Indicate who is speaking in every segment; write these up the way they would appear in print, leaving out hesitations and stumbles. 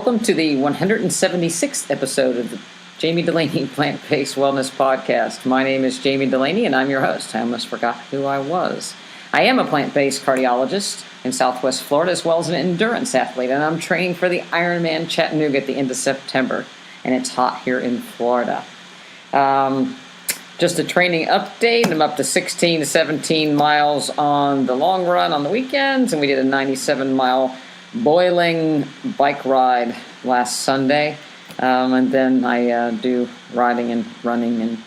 Speaker 1: Welcome to the 176th episode of the Jami Dulaney Plant-Based Wellness Podcast. My name is Jami Dulaney, and I'm your host. I almost forgot who I was. I am a plant-based cardiologist in Southwest Florida, as well as an endurance athlete, and I'm training for the Ironman Chattanooga at the end of September, and it's hot here in Florida. Just a training update. I'm up to 16 to 17 miles on the long run on the weekends, and we did a 97-mile boiling bike ride last Sunday, and then I do riding and running and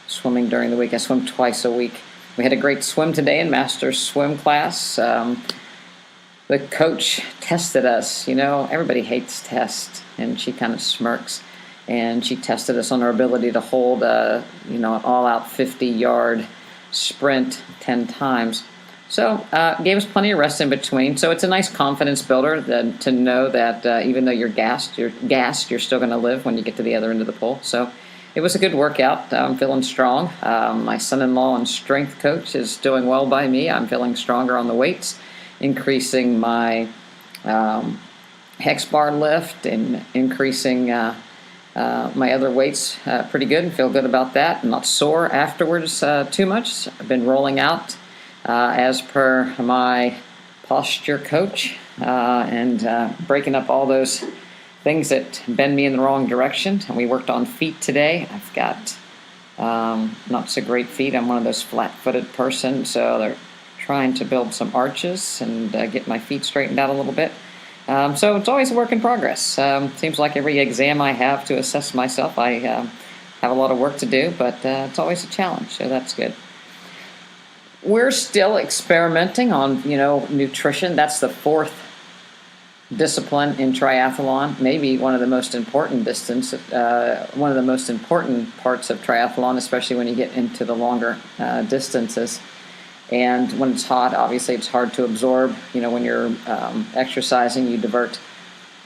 Speaker 1: swimming during the week. I swim twice a week. We had a great swim today in master's swim class. The coach tested us. You know, everybody hates tests, and she kind of smirks, and she tested us on our ability to hold an all-out 50-yard sprint 10 times. So gave us plenty of rest in between. So it's a nice confidence builder to know that even though you're gassed, you're still going to live when you get to the other end of the pool. So it was a good workout. I'm feeling strong. My son-in-law and strength coach is doing well by me. I'm feeling stronger on the weights, increasing my hex bar lift and increasing my other weights pretty good, and feel good about that. I'm not sore afterwards too much. I've been rolling out as per my posture coach, and breaking up all those things that bend me in the wrong direction. And we worked on feet today. I've got not so great feet. I'm one of those flat-footed person, so they're trying to build some arches and get my feet straightened out a little bit. So it's always a work in progress. Seems like every exam I have to assess myself, I have a lot of work to do, but it's always a challenge, so that's good. We're still experimenting on, nutrition. That's the fourth discipline in triathlon, maybe one of the most important parts of triathlon, especially when you get into the longer distances. And when it's hot, obviously it's hard to absorb. When you're exercising, you divert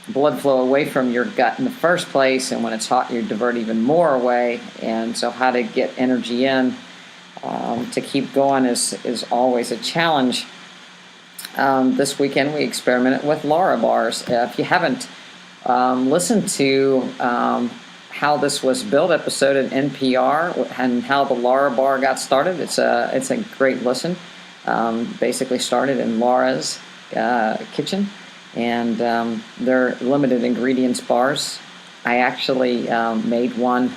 Speaker 1: blood flow away from your gut in the first place, and when it's hot, you divert even more away. And so how to get energy in to keep going is always a challenge. This weekend we experimented with Lara bars. If you haven't listened to how this was built episode at NPR and how the Lara bar got started, it's a great listen. Basically started in Lara's kitchen, and they're limited ingredients bars. I actually made one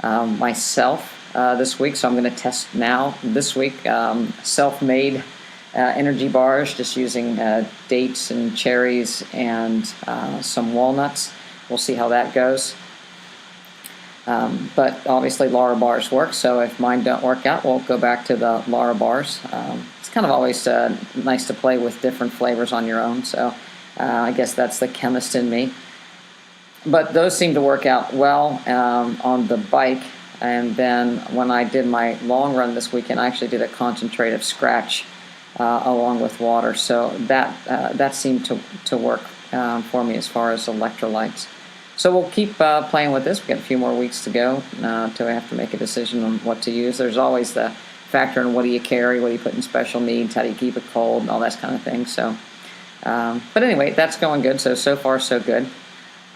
Speaker 1: myself this week, so I'm going to test now this week self-made energy bars, just using dates and cherries and some walnuts. We'll see how that goes. But obviously Lara bars work, so if mine don't work out, we'll go back to the Lara bars. It's kind of always nice to play with different flavors on your own, so I guess that's the chemist in me. But those seem to work out well on the bike. And then when I did my long run this weekend, I actually did a concentrative scratch along with water. So that seemed to work for me as far as electrolytes. So we'll keep playing with this. We've got a few more weeks to go till we have to make a decision on what to use. There's always the factor in what do you carry, what do you put in special needs, how do you keep it cold, and all that kind of thing. So, but anyway, that's going good. So far, so good.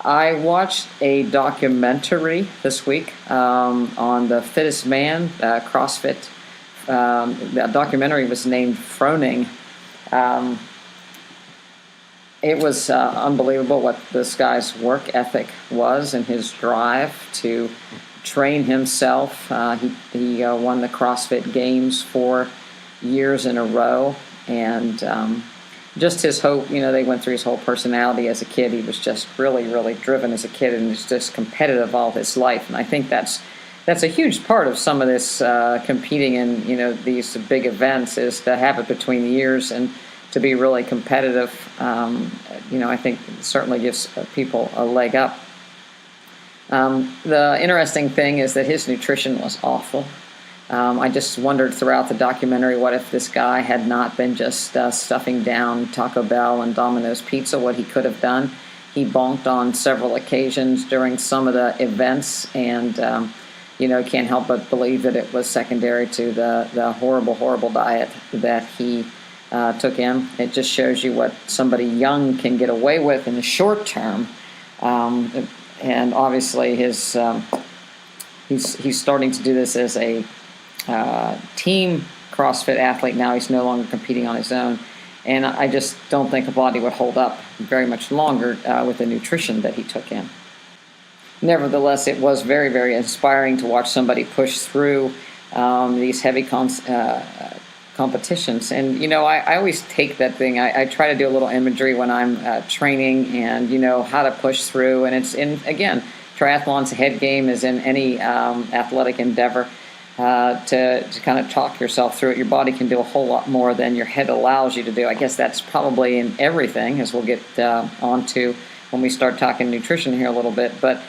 Speaker 1: I watched a documentary this week on the fittest man, CrossFit. The documentary was named Froning. It was unbelievable what this guy's work ethic was and his drive to train himself. He won the CrossFit Games 4 years in a row, and just his whole, they went through his whole personality as a kid. He was just really, really driven as a kid, and was just competitive all his life. And I think that's a huge part of some of this competing in, these big events, is to have it between the ears and to be really competitive. I think it certainly gives people a leg up. The interesting thing is that his nutrition was awful. I just wondered throughout the documentary, what if this guy had not been just stuffing down Taco Bell and Domino's Pizza, what he could have done. He bonked on several occasions during some of the events, and can't help but believe that it was secondary to the horrible, horrible diet that he took in. It just shows you what somebody young can get away with in the short term And obviously he's starting to do this as a team CrossFit athlete now. He's no longer competing on his own. And I just don't think a body would hold up very much longer with the nutrition that he took in. Nevertheless, it was very, very inspiring to watch somebody push through these heavy competitions. And, I always take that thing. I try to do a little imagery when I'm training and, how to push through. And again, triathlon's head game is in any athletic endeavor. To kind of talk yourself through it. Your body can do a whole lot more than your head allows you to do. I guess that's probably in everything, as we'll get onto when we start talking nutrition here a little bit. But,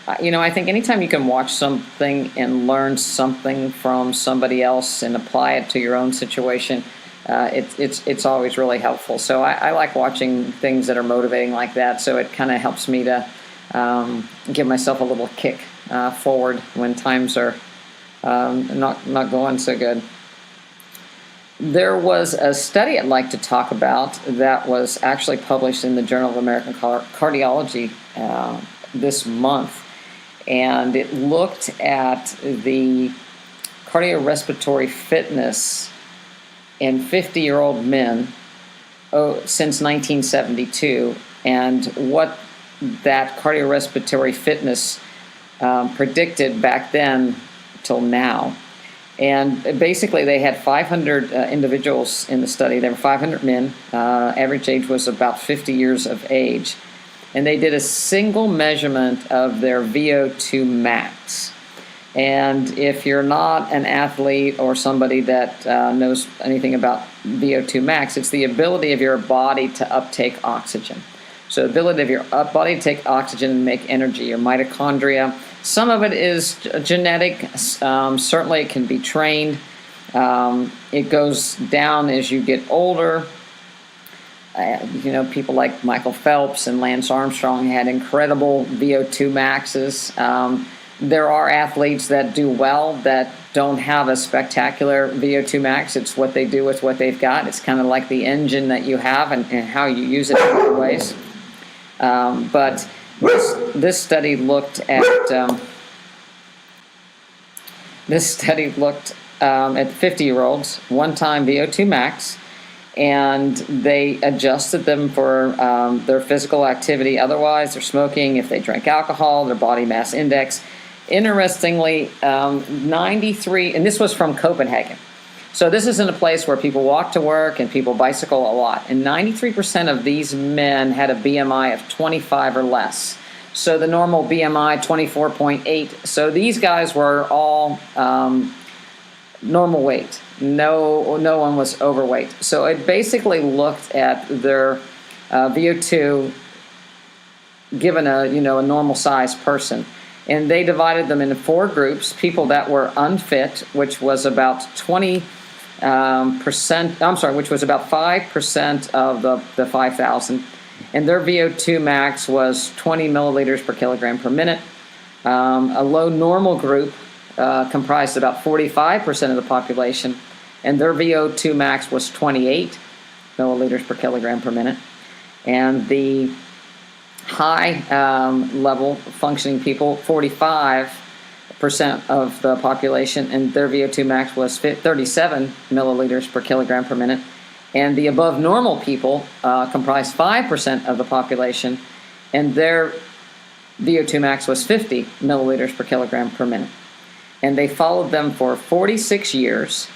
Speaker 1: I think anytime you can watch something and learn something from somebody else and apply it to your own situation, it's always really helpful. So I like watching things that are motivating like that. So it kind of helps me to give myself a little kick forward when times are not going so good. There was a study I'd like to talk about that was actually published in the Journal of American Cardiology this month, and it looked at the cardiorespiratory fitness in 50-year-old men since 1972, and what that cardiorespiratory fitness predicted back then till now. And basically they had 500 individuals in the study. There were 500 men. Average age was about 50 years of age. And they did a single measurement of their VO2 max. And if you're not an athlete or somebody that knows anything about VO2 max, it's the ability of your body to uptake oxygen. So the ability of your body to take oxygen and make energy, your mitochondria. Some of it is genetic. Certainly it can be trained. It goes down as you get older. People like Michael Phelps and Lance Armstrong had incredible VO2 maxes. There are athletes that do well that don't have a spectacular VO2 max. It's what they do with what they've got. It's kind of like the engine that you have and how you use it in different ways. But this study looked at 50-year-olds, one-time VO2 max, and they adjusted them for their physical activity. Otherwise, they're smoking, if they drank alcohol, their body mass index. Interestingly, 93, and this was from Copenhagen. So this isn't a place where people walk to work and people bicycle a lot. And 93% of these men had a BMI of 25 or less. So the normal BMI, 24.8. So these guys were all normal weight. No one was overweight. So it basically looked at their VO2 given a normal sized person. And they divided them into 4 groups: people that were unfit, which was about 20%, which was about 5% of the 5,000. And their VO2 max was 20 milliliters per kilogram per minute. A low normal group comprised about 45% of the population, and their VO2 max was 28 milliliters per kilogram per minute. And the high level functioning people, 45% of the population, and their VO2 max was 37 milliliters per kilogram per minute. And the above normal people comprised 5% of the population, and their VO2 max was 50 milliliters per kilogram per minute. And they followed them for 46 years.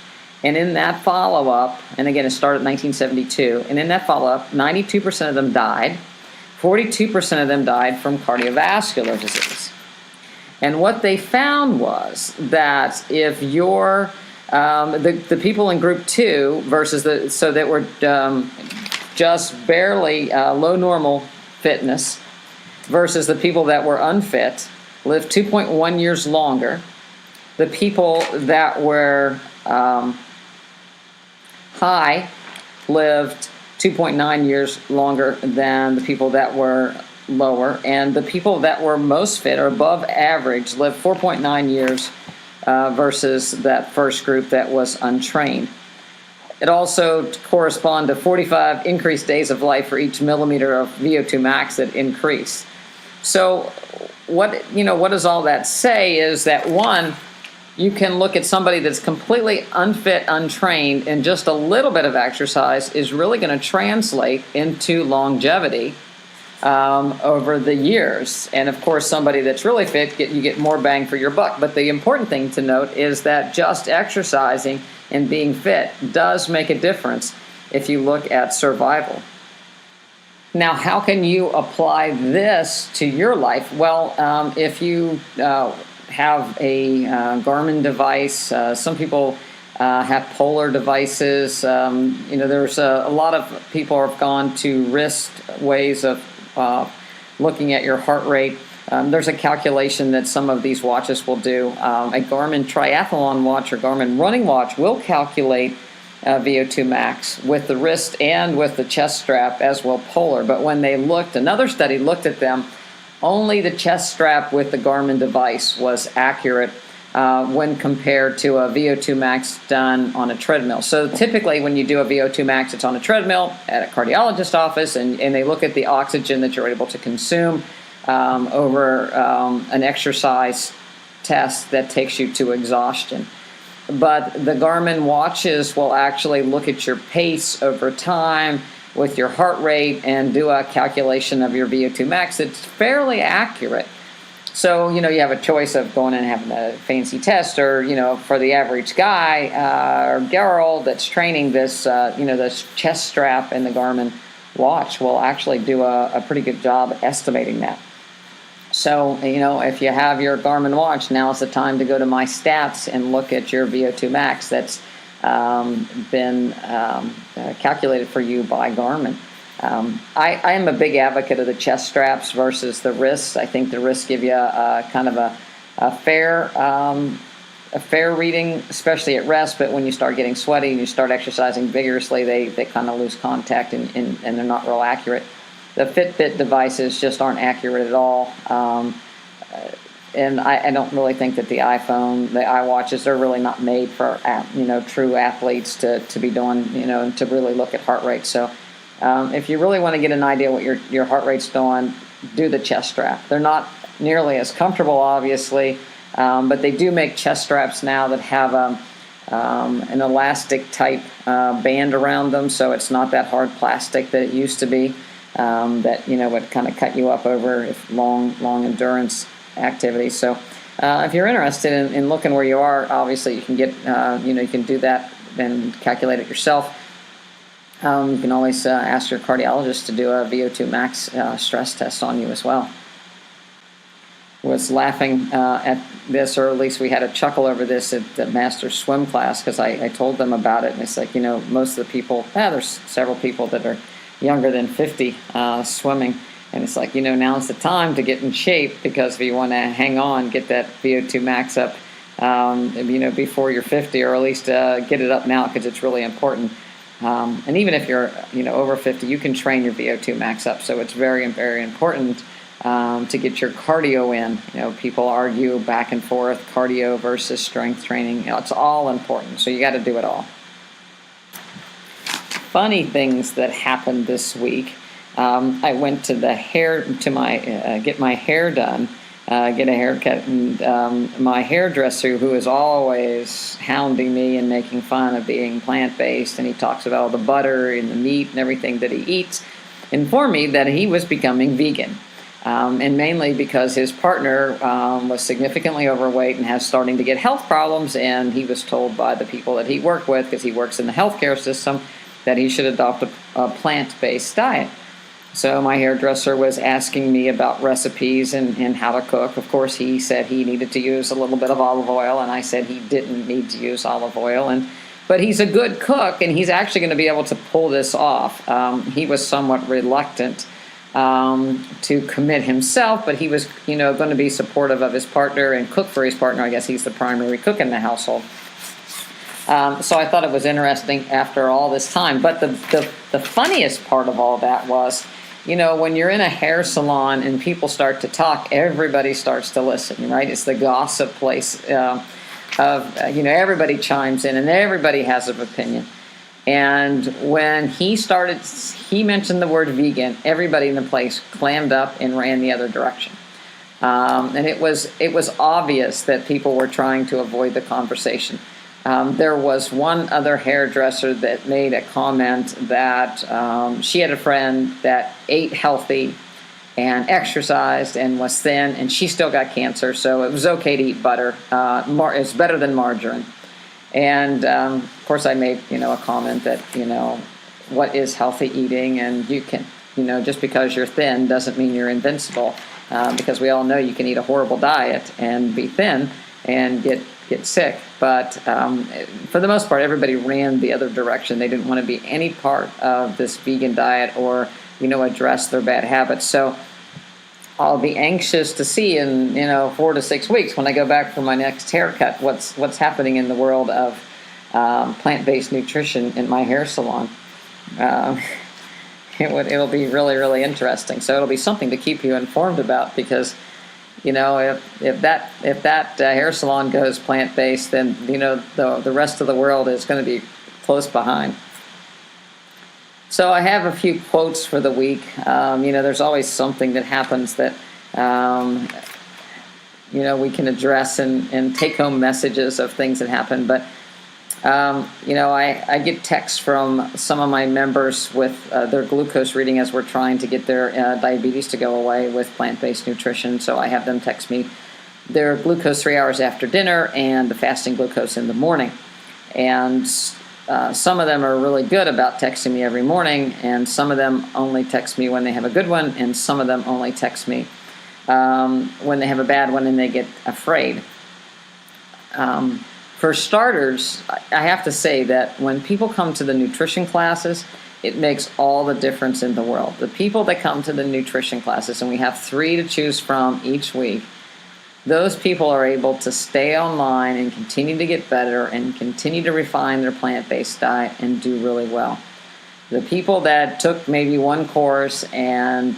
Speaker 1: And in that follow-up, and again, it started in 1972, and in that follow-up, 92% of them died. 42% of them died from cardiovascular disease. And what they found was that if you're the people in group 2 versus that were just barely low normal fitness versus the people that were unfit lived 2.1 years longer. The people that were high lived 2.9 years longer than the people that were lower, and the people that were most fit or above average lived 4.9 years versus that first group that was untrained. It also corresponded to 45 increased days of life for each millimeter of VO2 max that increased. So what does all that say is that, one, you can look at somebody that's completely unfit, untrained, and just a little bit of exercise is really going to translate into longevity over the years. And of course, somebody that's really fit, you get more bang for your buck. But the important thing to note is that just exercising and being fit does make a difference if you look at survival. Now, how can you apply this to your life? Well, if you have a Garmin device, some people have polar devices. There's a lot of people have gone to wrist ways of looking at your heart rate. There's a calculation that some of these watches will do. A Garmin triathlon watch or Garmin running watch will calculate VO2 max with the wrist and with the chest strap, as well polar. But when they another study looked at them, only the chest strap with the Garmin device was accurate when compared to a VO2 max done on a treadmill. So typically when you do a VO2 max, it's on a treadmill at a cardiologist office, and they look at the oxygen that you're able to consume over an exercise test that takes you to exhaustion. But the Garmin watches will actually look at your pace over time with your heart rate and do a calculation of your VO2 max. It's fairly accurate. So, you have a choice of going and having a fancy test, or, for the average guy or girl that's training this, this chest strap and the Garmin watch will actually do a pretty good job estimating that. So, if you have your Garmin watch, now's the time to go to My Stats and look at your VO2 max that's been calculated for you by Garmin. I am a big advocate of the chest straps versus the wrists. I think the wrists give you kind of a fair reading, especially at rest. But when you start getting sweaty and you start exercising vigorously, they kind of lose contact and they're not real accurate. The Fitbit devices just aren't accurate at all. And I don't really think that the iPhone, the iWatches, they're really not made for true athletes to be doing, and to really look at heart rate. So if you really want to get an idea what your heart rate's doing, do the chest strap. They're not nearly as comfortable, obviously, but they do make chest straps now that have an elastic type band around them, so it's not that hard plastic that it used to be. That would kind of cut you up over long endurance activities. So if you're interested in looking where you are, obviously you can get you can do that and calculate it yourself. You can always ask your cardiologist to do a VO2 max stress test on you as well. Was laughing at this, or at least we had a chuckle over this at the master's swim class, because I told them about it, and it's like, most of the people, there's several people that are younger than 50 swimming, and it's like, now's the time to get in shape, because if you want to hang on, get that VO2 max up before you're 50, or at least get it up now, because it's really important. And even if you're over 50, you can train your VO2 max up, so it's very, very important to get your cardio in. People argue back and forth, cardio versus strength training. It's all important, so you got to do it all. Funny things that happened this week. I went to the get my hair done, get a haircut, and my hairdresser, who is always hounding me and making fun of being plant-based, and he talks about all the butter and the meat and everything that he eats, informed me that he was becoming vegan. And mainly because his partner was significantly overweight and has starting to get health problems, and he was told by the people that he worked with, because he works in the healthcare system, that he should adopt a plant-based diet. So my hairdresser was asking me about recipes and how to cook. Of course, he said he needed to use a little bit of olive oil, and I said he didn't need to use olive oil. But he's a good cook, and he's actually going to be able to pull this off. He was somewhat reluctant to commit himself, but he was, going to be supportive of his partner and cook for his partner. I guess he's the primary cook in the household. So I thought it was interesting after all this time. But the funniest part of all that was, when you're in a hair salon and people start to talk, everybody starts to listen, right? It's the gossip place everybody chimes in and everybody has an opinion. And when he mentioned the word vegan, everybody in the place clammed up and ran the other direction. And it was obvious that people were trying to avoid the conversation. There was one other hairdresser that made a comment that she had a friend that ate healthy and exercised and was thin, and she still got cancer, so it was okay to eat butter. It's better than margarine. And of course, I made a comment that what is healthy eating, and you can just because you're thin doesn't mean you're invincible, because we all know you can eat a horrible diet and be thin and get sick. But for the most part, everybody ran the other direction. They didn't want to be any part of this vegan diet or address their bad habits. So I'll be anxious to see in 4 to 6 weeks when I go back for my next haircut what's happening in the world of plant-based nutrition in my hair salon. It'll be really, really interesting. So it'll be something to keep you informed about, because if that hair salon goes plant-based, then the rest of the world is going to be close behind. So I have a few quotes for the week. There's always something that happens that we can address and take home messages of things that happen. But I get texts from some of my members with their glucose reading as we're trying to get their diabetes to go away with plant-based nutrition. So I have them text me their glucose 3 hours after dinner and the fasting glucose in the morning. And some of them are really good about texting me every morning, and some of them only text me when they have a good one, and some of them only text me when they have a bad one and they get afraid. For starters, I have to say that when people come to the nutrition classes, it makes all the difference in the world. The people that come to the nutrition classes, and we have 3 to choose from each week, those people are able to stay online and continue to get better and continue to refine their plant-based diet and do really well. The people that took maybe one course and,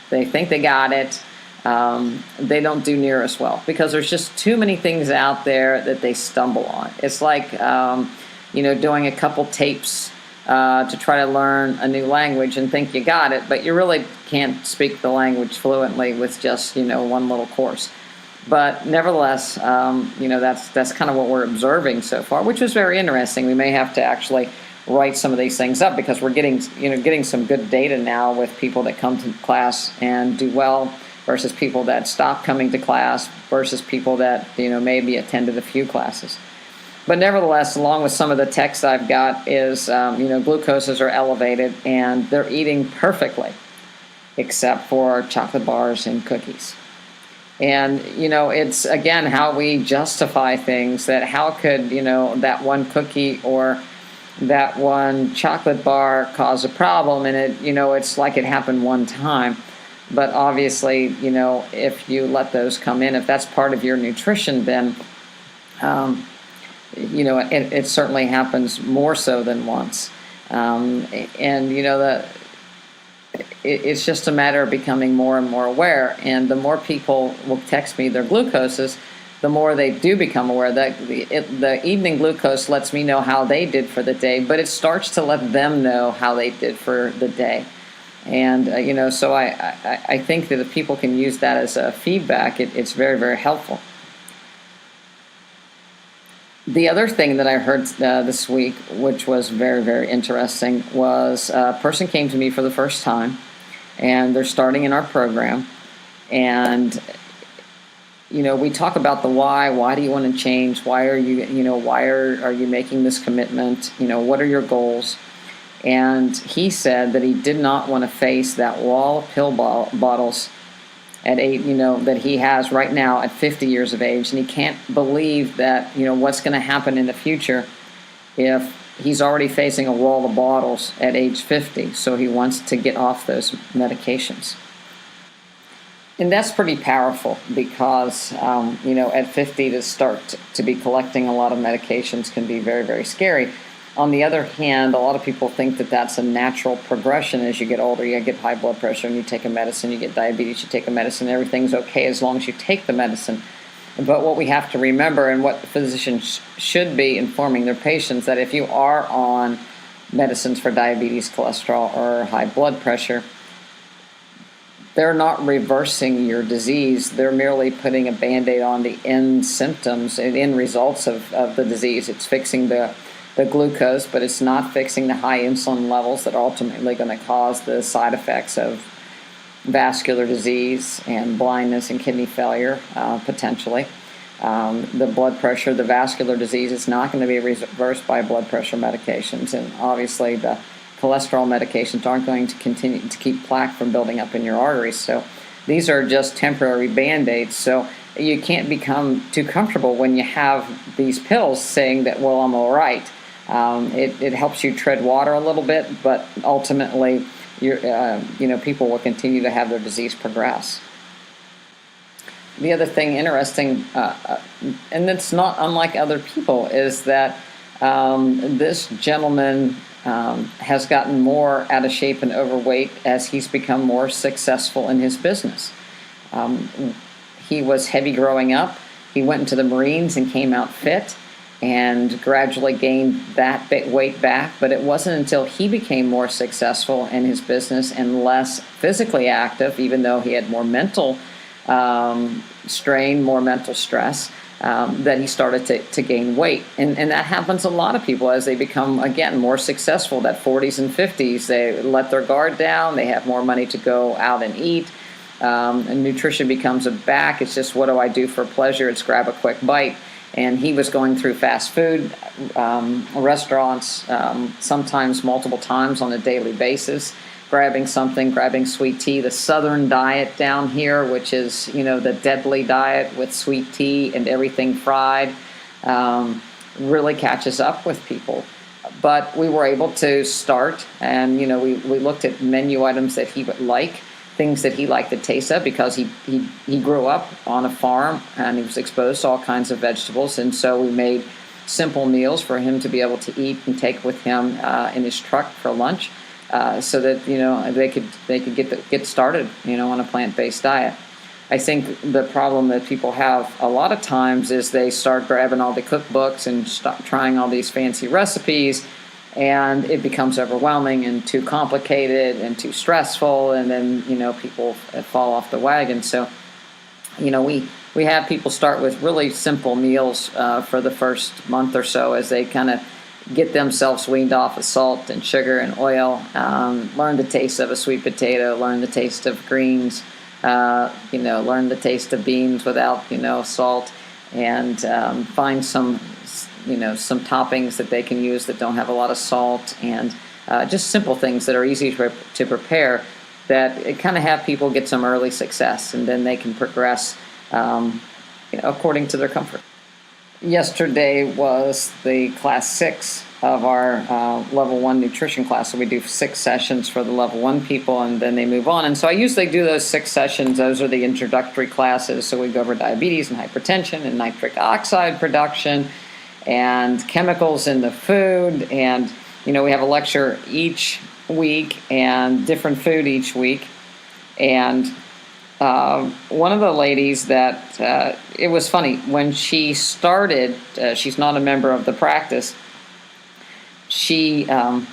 Speaker 1: they think they got it, they don't do near as well, because there's just too many things out there that they stumble on. It's like, doing a couple tapes to try to learn a new language and think you got it, but you really can't speak the language fluently with just, one little course. But nevertheless, that's kind of what we're observing so far, which is very interesting. We may have to actually write some of these things up, because we're getting some good data now with people that come to class and do well versus people that stop coming to class versus people that maybe attended a few classes. But nevertheless, along with some of the text I've got is, glucoses are elevated and they're eating perfectly, except for chocolate bars and cookies. And, it's, again, how we justify things, that how could, that one cookie or that one chocolate bar cause a problem, and it, it's like it happened one time. But obviously, if you let those come in, if that's part of your nutrition, then it certainly happens more so than once. It's just a matter of becoming more and more aware. And the more people will text me their glucoses, the more they do become aware. That the evening glucose lets me know how they did for the day, but it starts to let them know how they did for the day. And, so I think that if people can use that as a feedback, it's very, very helpful. The other thing that I heard this week, which was very, very interesting, was a person came to me for the first time, and they're starting in our program. And, we talk about the why. Why do you want to change? Why are you, why are you making this commitment? What are your goals? And he said that he did not want to face that wall of pill bottles at 8, that he has right now at 50 years of age. And he can't believe that, what's going to happen in the future if he's already facing a wall of bottles at age 50. So he wants to get off those medications. And that's pretty powerful, because, at 50 to start to be collecting a lot of medications can be very, very scary. On the other hand, a lot of people think that that's a natural progression. As you get older, you get high blood pressure and you take a medicine, you get diabetes, you take a medicine, everything's okay as long as you take the medicine. But what we have to remember, and what physicians should be informing their patients, that if you are on medicines for diabetes, cholesterol, or high blood pressure, they're not reversing your disease. They're merely putting a Band-Aid on the end symptoms and end results of the disease. It's fixing the glucose, but it's not fixing the high insulin levels that are ultimately going to cause the side effects of vascular disease and blindness and kidney failure, potentially. The blood pressure, the vascular disease is not going to be reversed by blood pressure medications, and obviously the cholesterol medications aren't going to continue to keep plaque from building up in your arteries. So these are just temporary Band-Aids. So you can't become too comfortable when you have these pills saying that, well, I'm all right. It helps you tread water a little bit, but ultimately, people will continue to have their disease progress. The other thing interesting, and it's not unlike other people, is that this gentleman has gotten more out of shape and overweight as he's become more successful in his business. He was heavy growing up. He went into the Marines and came out fit and gradually gained that weight back. But it wasn't until he became more successful in his business and less physically active, even though he had more mental strain, more mental stress, that he started to gain weight. And that happens a lot of people as they become, again, more successful, that 40s and 50s. They let their guard down. They have more money to go out and eat. And nutrition becomes a back. It's just, what do I do for pleasure? It's grab a quick bite. And he was going through fast food restaurants, sometimes multiple times on a daily basis, grabbing sweet tea. The Southern diet down here, which is, the deadly diet with sweet tea and everything fried, really catches up with people. But we were able to start, and, we looked at menu items that he would like, things that he liked the taste of, because he grew up on a farm and he was exposed to all kinds of vegetables. And so we made simple meals for him to be able to eat and take with him in his truck for lunch. So that they could get started on a plant-based diet. I think the problem that people have a lot of times is they start grabbing all the cookbooks and start trying all these fancy recipes, and it becomes overwhelming and too complicated and too stressful, and then people fall off the wagon. So we have people start with really simple meals for the first month or so as they kind of get themselves weaned off of salt and sugar and oil, learn the taste of a sweet potato, learn the taste of greens, learn the taste of beans without, salt, and find some toppings that they can use that don't have a lot of salt, and just simple things that are easy to prepare, that it kind of have people get some early success, and then they can progress, according to their comfort. Yesterday was the class 6 of our level 1 nutrition class. So we do 6 sessions for the level 1 people, and then they move on. And so I usually do those 6 sessions. Those are the introductory classes. So we go over diabetes and hypertension and nitric oxide production and chemicals in the food. And, we have a lecture each week and different food each week. And one of the ladies that, it was funny, when she started, she's not a member of the practice, she came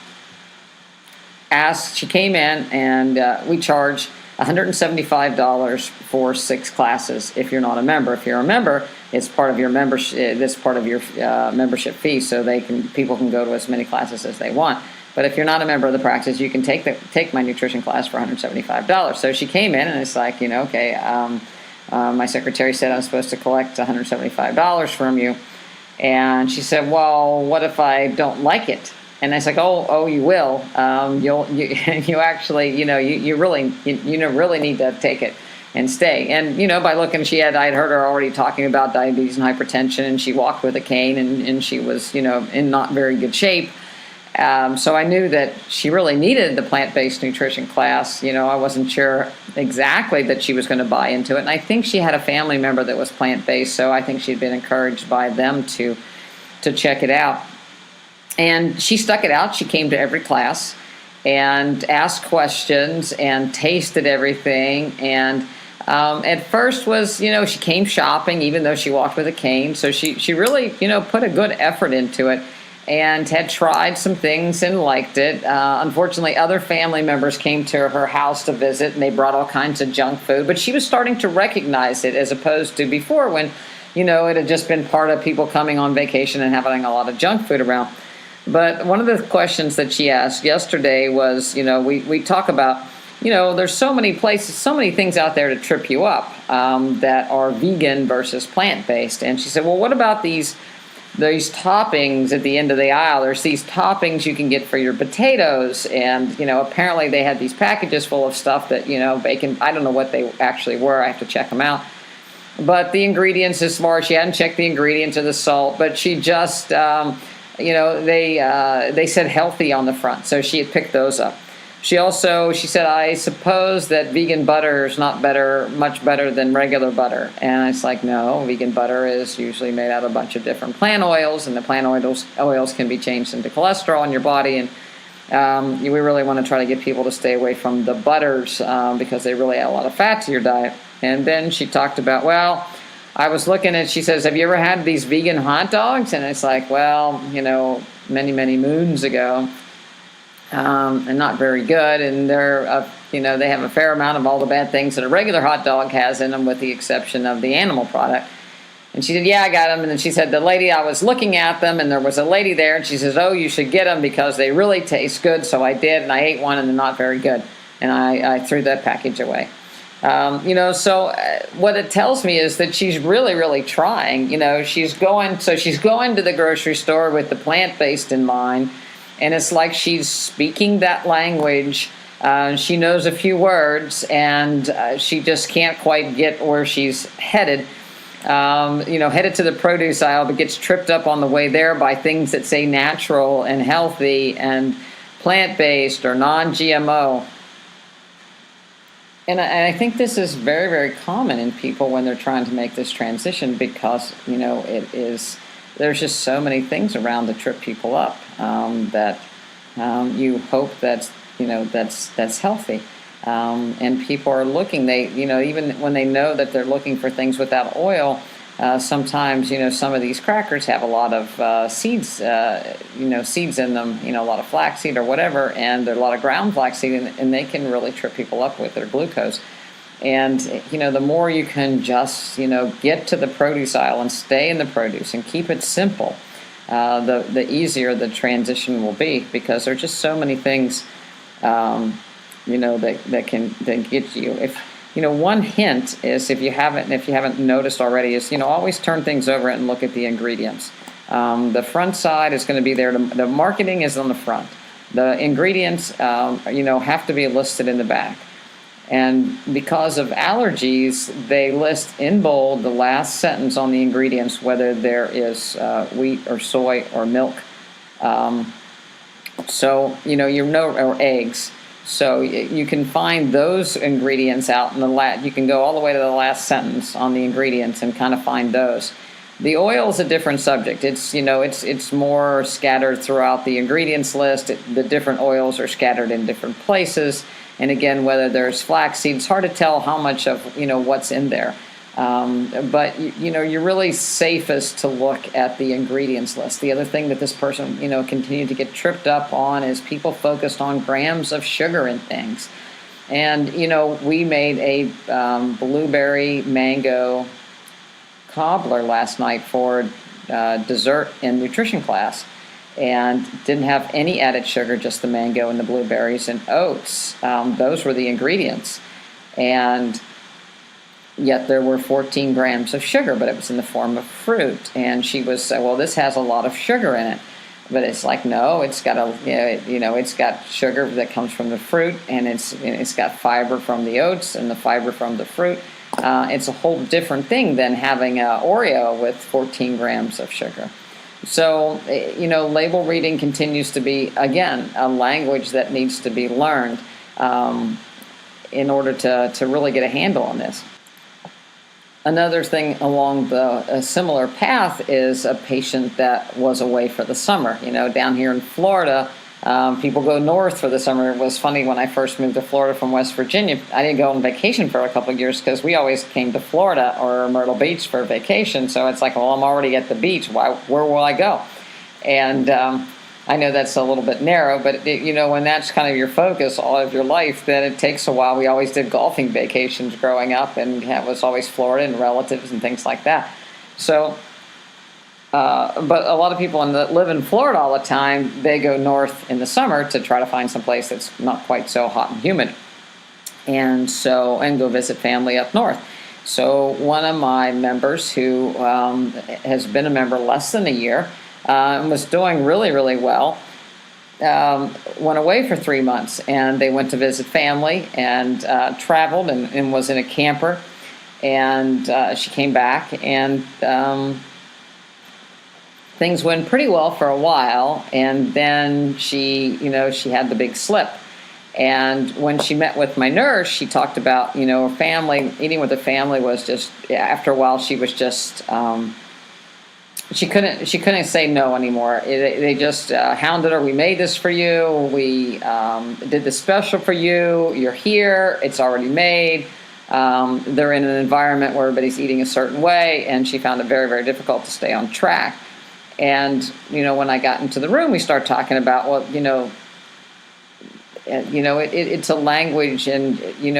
Speaker 1: in, and we charge $175 for 6 classes if you're not a member. If you're a member, it's part of your membership, this part of your membership fee, so people can go to as many classes as they want. But if you're not a member of the practice, you can take my nutrition class for $175. So she came in, and it's like, okay, my secretary said I'm supposed to collect $175 from you. And she said, well, what if I don't like it? And I was like, oh, you will. You actually, you really need to take it and stay. And, by looking, I'd heard her already talking about diabetes and hypertension, and she walked with a cane, and she was, in not very good shape. So I knew that she really needed the plant-based nutrition class. I wasn't sure exactly that she was going to buy into it. And I think she had a family member that was plant-based, so I think she'd been encouraged by them to check it out. And she stuck it out. She came to every class and asked questions and tasted everything. And At first was, she came shopping even though she walked with a cane. So she really, put a good effort into it and had tried some things and liked it. Unfortunately, other family members came to her house to visit, and they brought all kinds of junk food. But she was starting to recognize it, as opposed to before when, it had just been part of people coming on vacation and having a lot of junk food around. But one of the questions that she asked yesterday was, we talk about, there's so many places, so many things out there to trip you up that are vegan versus plant-based. And she said, well, what about these toppings at the end of the aisle? There's these toppings you can get for your potatoes, and apparently they had these packages full of stuff that bacon. I don't know what they actually were. I have to check them out. But the ingredients, as far as she hadn't checked the ingredients or the salt, but she just they said healthy on the front, so she had picked those up. She said, I suppose that vegan butter is not much better than regular butter. And it's like, no, vegan butter is usually made out of a bunch of different plant oils, and the plant oils can be changed into cholesterol in your body. And we really want to try to get people to stay away from the butters because they really add a lot of fat to your diet. And then she talked about, I was looking at, she says, have you ever had these vegan hot dogs? And it's like, many, many moons ago. And not very good, and they're they have a fair amount of all the bad things that a regular hot dog has in them, with the exception of the animal product. And she said, yeah, I got them. And then she said, the lady, I was looking at them, and there was a lady there, and she says, oh, you should get them because they really taste good. So I did, and I ate one, and they're not very good, and I threw that package away. So what it tells me is that she's really, really trying. She's going to the grocery store with the plant-based in mind. And it's like she's speaking that language. She knows a few words, and she just can't quite get where she's headed. Headed to the produce aisle, but gets tripped up on the way there by things that say natural and healthy and plant-based or non-GMO. And I think this is very, very common in people when they're trying to make this transition, because, there's just so many things around to trip people up that you hope that's healthy. And people are looking, even when they know that they're looking for things without oil, sometimes, some of these crackers have a lot of seeds, seeds in them, a lot of flaxseed or whatever, and there's a lot of ground flaxseed, and they can really trip people up with their glucose. And, the more you can just, get to the produce aisle and stay in the produce and keep it simple, the easier the transition will be, because there are just so many things, that can get you. If, one hint is, if you haven't noticed already, is, always turn things over and look at the ingredients. The front side is going to be there. The marketing is on the front. The ingredients, have to be listed in the back. And because of allergies, they list in bold the last sentence on the ingredients, whether there is wheat or soy or milk. Or eggs. So you can find those ingredients out in the you can go all the way to the last sentence on the ingredients and kind of find those. The oil is a different subject. It's it's more scattered throughout the ingredients list. The different oils are scattered in different places. And again, whether there's flaxseed, it's hard to tell how much of what's in there. But you're really safest to look at the ingredients list. The other thing that this person continued to get tripped up on is people focused on grams of sugar in things. And we made a blueberry mango cobbler last night for dessert in nutrition class. And didn't have any added sugar, just the mango and the blueberries and oats. Those were the ingredients. And yet there were 14 grams of sugar, but it was in the form of fruit. And she was saying, well, this has a lot of sugar in it. But it's like, no, it's got it's got sugar that comes from the fruit, and it's got fiber from the oats and the fiber from the fruit. It's a whole different thing than having an Oreo with 14 grams of sugar. So, label reading continues to be, again, a language that needs to be learned in order to really get a handle on this. Another thing along a similar path is a patient that was away for the summer. Down here in Florida, People go north for the summer. It was funny when I first moved to Florida from West Virginia. I didn't go on vacation for a couple of years because we always came to Florida or Myrtle Beach for vacation. So it's like, well, I'm already at the beach. Where will I go? And I know that's a little bit narrow, but when that's kind of your focus all of your life, then it takes a while. We always did golfing vacations growing up, and it was always Florida and relatives and things like that. So, but a lot of people that live in Florida all the time, they go north in the summer to try to find some place that's not quite so hot and humid, and go visit family up north. So one of my members who has been a member less than a year, was doing really, really well, went away for 3 months, and they went to visit family and traveled and was in a camper, and she came back, and things went pretty well for a while, and then she had the big slip. And when she met with my nurse, she talked about, her family, eating with the family was just, after a while, she was just, she couldn't say no anymore. They just hounded her. We made this for you. We did this special for you. You're here. It's already made. They're in an environment where everybody's eating a certain way, and she found it very, very difficult to stay on track. And, when I got into the room, we started talking about, well, it's a language, and, you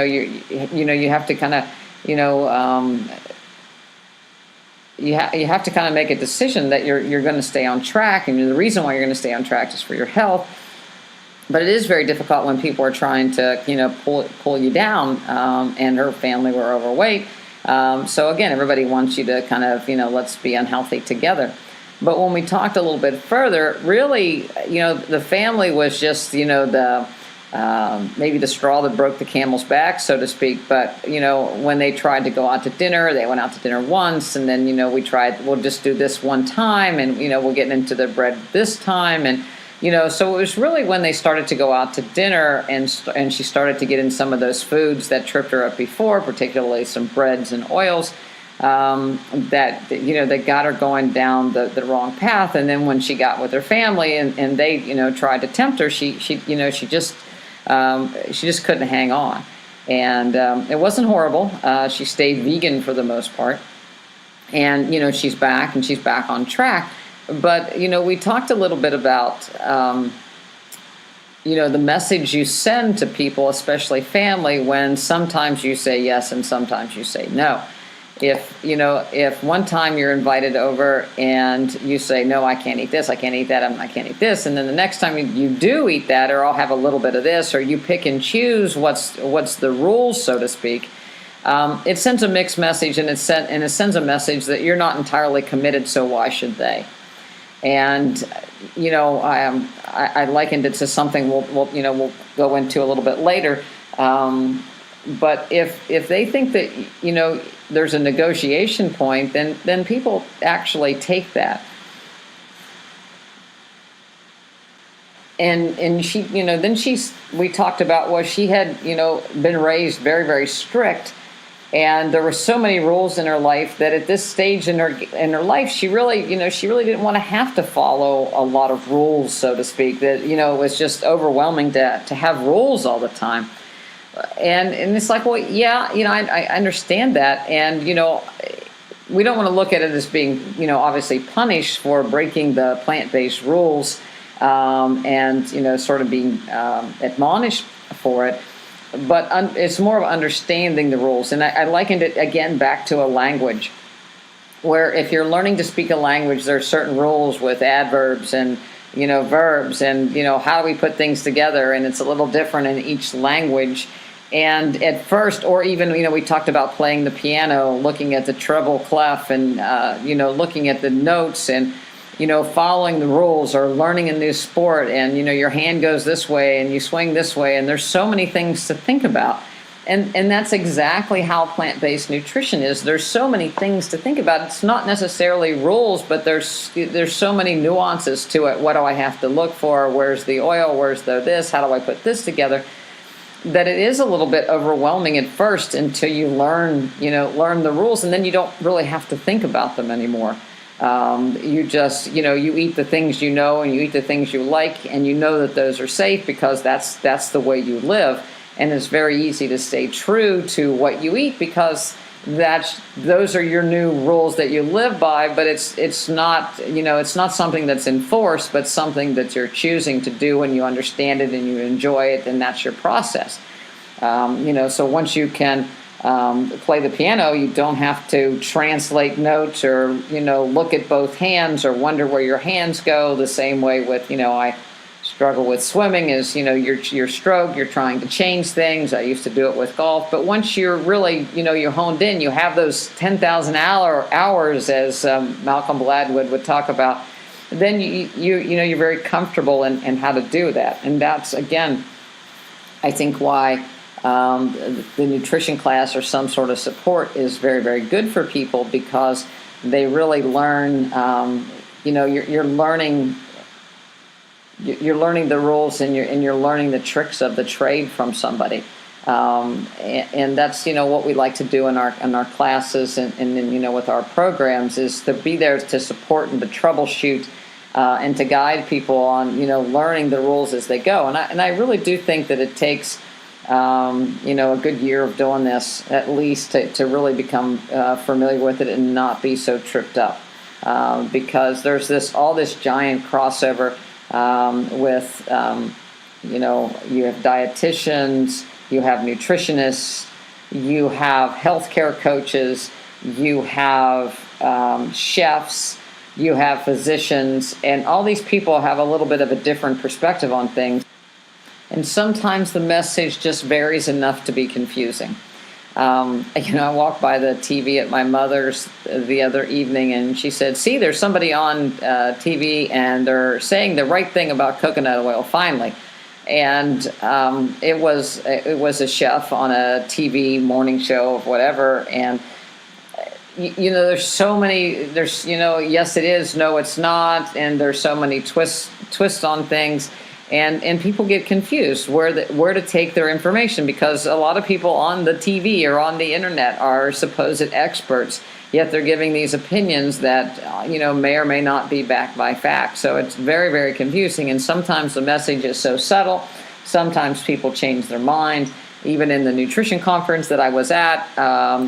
Speaker 1: have to kind of, you have to kind of make a decision that you're going to stay on track, and the reason why you're going to stay on track is for your health. But it is very difficult when people are trying to pull you down, and her family were overweight. So again, everybody wants you to kind of let's be unhealthy together. But when we talked a little bit further, really the family was just the maybe the straw that broke the camel's back, so to speak. But when they tried to go out to dinner, they went out to dinner once, and then we'll just do this one time, and we'll get into the bread this time, and so it was really when they started to go out to dinner, and she started to get in some of those foods that tripped her up before, particularly some breads and oils, that got her going down the wrong path. And then when she got with her family and they tried to tempt her, she just couldn't hang on. And it wasn't horrible. She stayed vegan for the most part, and she's back on track. But we talked a little bit about the message you send to people, especially family, when sometimes you say yes and sometimes you say no. If one time you're invited over and you say, no, I can't eat this, I can't eat that, I can't eat this, and then the next time you do eat that, or I'll have a little bit of this, or you pick and choose what's the rules, so to speck, it sends a mixed message, and it sends a message that you're not entirely committed, so why should they? And I likened it to something we'll go into a little bit later. But if they think that there's a negotiation point, then people actually take that. And she we talked about, well, she had been raised very, very strict, and there were so many rules in her life that at this stage in her life, she really didn't want to have to follow a lot of rules, so to speak. That it was just overwhelming to have rules all the time. And it's like, well, yeah, I understand that, and we don't want to look at it as being obviously punished for breaking the plant-based rules, and sort of being admonished for it. But it's more of understanding the rules. And I likened it, again, back to a language, where if you're learning to speak a language, there are certain rules with adverbs and, verbs and, how do we put things together. And it's a little different in each language. And at first, or even, we talked about playing the piano, looking at the treble clef and, looking at the notes and, following the rules, or learning a new sport, and your hand goes this way and you swing this way, and there's so many things to think about. And that's exactly how plant-based nutrition is. There's so many things to think about. It's not necessarily rules, but there's so many nuances to it. What do I have to look for? Where's the oil? Where's the this? How do I put this together? That it is a little bit overwhelming at first until you learn the rules, and then you don't really have to think about them anymore. You just, you eat the things you know, and you eat the things you like, and you know that those are safe because that's the way you live. And it's very easy to stay true to what you eat because those are your new rules that you live by. But it's not, it's not something that's enforced, but something that you're choosing to do, and you understand it and you enjoy it, and that's your process. So once you can play the piano, you don't have to translate notes or, look at both hands or wonder where your hands go. The same way with, I struggle with swimming is, your stroke, you're trying to change things. I used to do it with golf. But once you're really, you're honed in, you have those 10,000 hours, as Malcolm Gladwell would talk about, then you're very comfortable in how to do that. And that's, again, I think why the nutrition class or some sort of support is very, very good for people, because they really learn, you're learning the rules, and you're learning the tricks of the trade from somebody. And that's, what we like to do in our classes and with our programs, is to be there to support and to troubleshoot and to guide people on, learning the rules as they go. And I really do think that it takes a good year of doing this, at least, to really become familiar with it and not be so tripped up, because there's all this giant crossover with you have dietitians, you have nutritionists, you have healthcare coaches, you have chefs, you have physicians, and all these people have a little bit of a different perspective on things. And sometimes the message just varies enough to be confusing. I walked by the TV at my mother's the other evening, and she said, "See, there's somebody on TV, and they're saying the right thing about coconut oil, finally." And it was a chef on a TV morning show of whatever, and there's so many. There's yes, it is, no, it's not, and there's so many twists on things. And people get confused where to take their information, because a lot of people on the TV or on the internet are supposed experts, yet they're giving these opinions that may or may not be backed by fact. So it's very, very confusing, and sometimes the message is so subtle. Sometimes people change their mind. Even in the nutrition conference that I was at,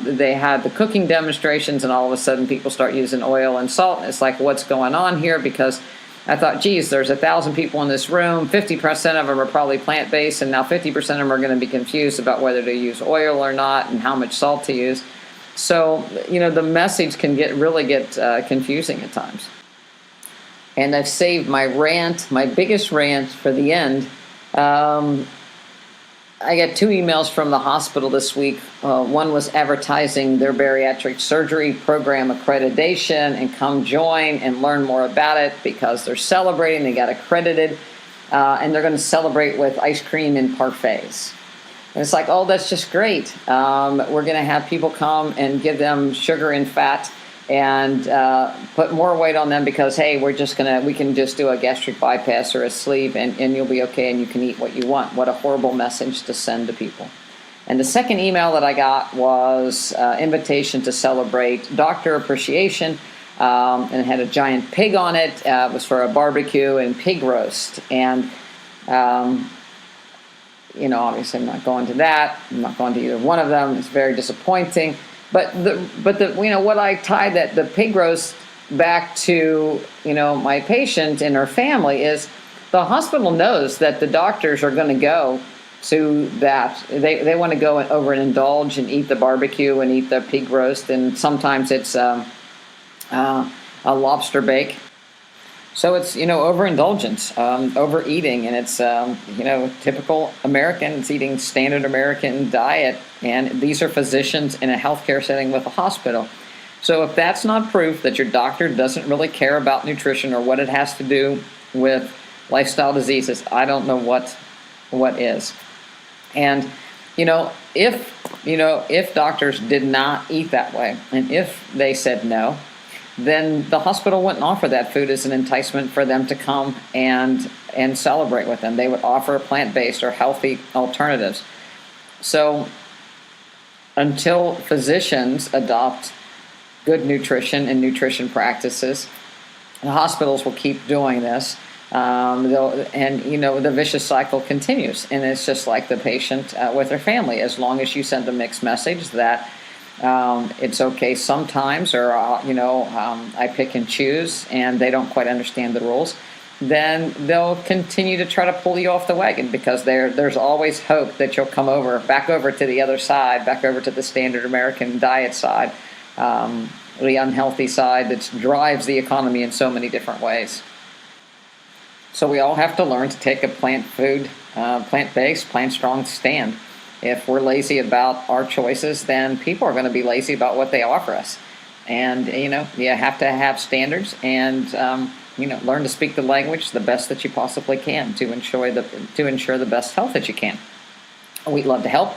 Speaker 1: they had the cooking demonstrations, and all of a sudden people start using oil and salt. And it's like, what's going on here? Because I thought, geez, there's 1,000 people in this room, 50% of them are probably plant-based, and now 50% of them are going to be confused about whether to use oil or not and how much salt to use. So, the message can really get confusing at times. And I've saved my biggest rant for the end. I got 2 emails from the hospital this week. One was advertising their bariatric surgery program accreditation, and come join and learn more about it, because they're celebrating. They got accredited, and they're going to celebrate with ice cream and parfaits. And it's like, oh, that's just great. We're going to have people come and give them sugar and fat and put more weight on them, because, hey, we can just do a gastric bypass or a sleeve, and you'll be okay, and you can eat what you want. What a horrible message to send to people. And the second email that I got was invitation to celebrate Doctor Appreciation, and it had a giant pig on it. It was for a barbecue and pig roast. And obviously I'm not going to that. I'm not going to either one of them. It's very disappointing. But what I tied the pig roast back to, my patient and her family is the hospital knows that the doctors are going to go to that. They want to go and over and indulge and eat the barbecue and eat the pig roast, and sometimes it's a lobster bake. So it's, overindulgence, overeating, and it's, typical American. It's eating standard American diet, and these are physicians in a healthcare setting with a hospital. So if that's not proof that your doctor doesn't really care about nutrition or what it has to do with lifestyle diseases, I don't know what is. And, if doctors did not eat that way, and if they said no, then the hospital wouldn't offer that food as an enticement for them to come and celebrate with them. They would offer plant-based or healthy alternatives. So until physicians adopt good nutrition and nutrition practices. The hospitals will keep doing this. The vicious cycle continues. And it's just like the patient with their family. As long as you send a mixed message that it's okay sometimes, or, I pick and choose, and they don't quite understand the rules, then they'll continue to try to pull you off the wagon, because there's always hope that you'll come back over to the other side, back over to the standard American diet side, the unhealthy side that drives the economy in so many different ways. So we all have to learn to take a plant-based, plant-strong stand. If we're lazy about our choices, then people are going to be lazy about what they offer us. And, you have to have standards and, learn to speak the language the best that you possibly can to ensure the best health that you can. We'd love to help.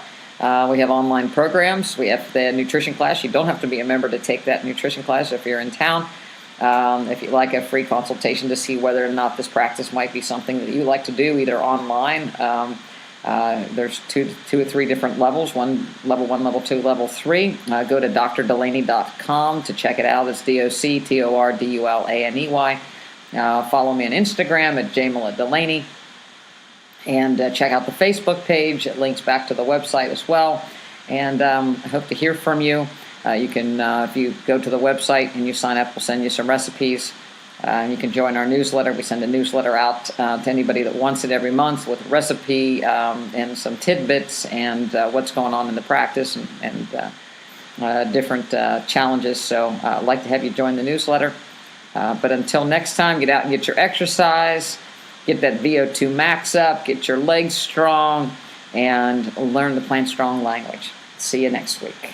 Speaker 1: We have online programs. We have the nutrition class. You don't have to be a member to take that nutrition class if you're in town. If you'd like a free consultation to see whether or not this practice might be something that you like to do, either online. There's two or three different levels, level 1, level 2, level 3. Go to drdulaney.com to check it out. It's DOCTORDULANEY. Follow me on Instagram at Dulaney. And check out the Facebook page. It links back to the website as well. And I hope to hear from you. You can, if you go to the website and you sign up, we'll send you some recipes. And you can join our newsletter. We send a newsletter out to anybody that wants it every month with a recipe and some tidbits and what's going on in the practice and different challenges. So I'd like to have you join the newsletter. But until next time, get out and get your exercise, get that VO2 max up, get your legs strong, and learn the Plant Strong language. See you next week.